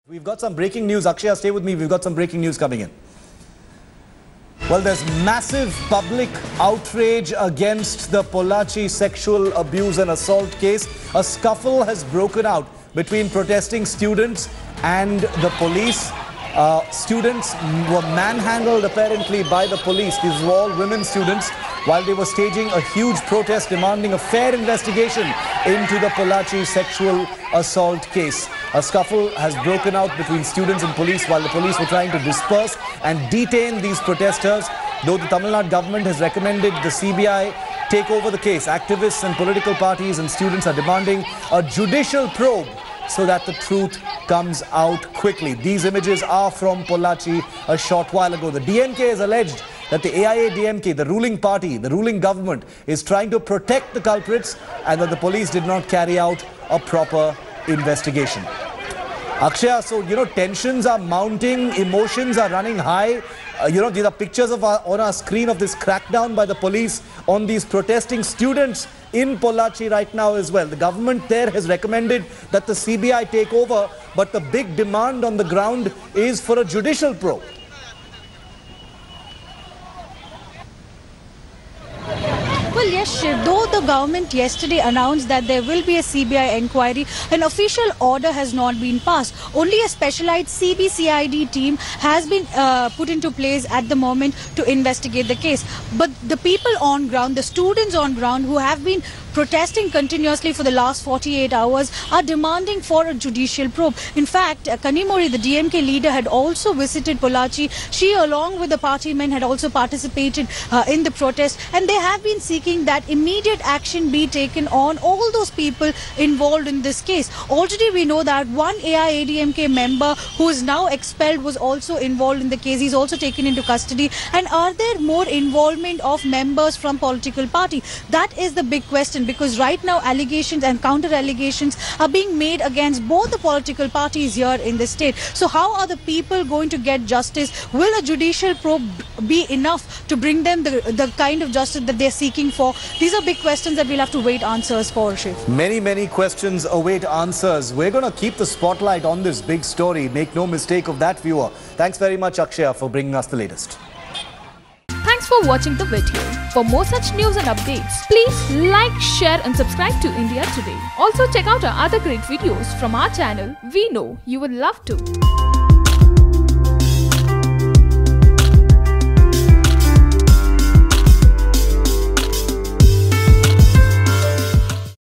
We've got some breaking news. Akshaya, stay with me. We've got some breaking news coming in. Well, there's massive public outrage against the Pollachi sexual abuse and assault case. A scuffle has broken out between protesting students and the police. Students were manhandled apparently by the police. These were all women students while they were staging a huge protest demanding a fair investigation into the Pollachi sexual assault case. A scuffle has broken out between students and police while the police were trying to disperse and detain these protesters. Though the Tamil Nadu government has recommended the CBI take over the case, activists and political parties and students are demanding a judicial probe so that the truth comes out quickly. These images are from Pollachi a short while ago. The DMK has alleged that the AIADMK, the ruling party, the ruling government, is trying to protect the culprits and that the police did not carry out a proper investigation. Akshaya, so, tensions are mounting, emotions are running high. These are pictures on our screen of this crackdown by the police on these protesting students in Pollachi right now as well. The government there has recommended that the CBI take over, but the big demand on the ground is for a judicial probe. Well, yes, Shiv, though the government yesterday announced that there will be a CBI inquiry, an official order has not been passed. Only a specialized CBCID team has been put into place at the moment to investigate the case. But the people on ground, the students on ground who have been protesting continuously for the last 48 hours are demanding for a judicial probe. In fact, Kanimozhi, the DMK leader, had also visited Pollachi. She, along with the party men, had also participated in the protest, and they have been seeking that immediate action be taken on all those people involved in this case. Already we know that one AIADMK member who is now expelled was also involved in the case. He's also taken into custody. And are there more involvement of members from political party? That is the big question, because right now allegations and counter allegations are being made against both the political parties here in the state. So how are the people going to get justice? Will a judicial probe be enough to bring them the kind of justice that they're seeking for? These are big questions that we'll have to wait answers for, Shiv. Many questions await answers. We're going to keep the spotlight on this big story. Make no mistake of that, viewer. Thanks very much, Akshaya, for bringing us the latest. Thanks for watching the video. For more such news and updates, please like, share and subscribe to India Today. Also check out our other great videos from our channel. We know you would love to.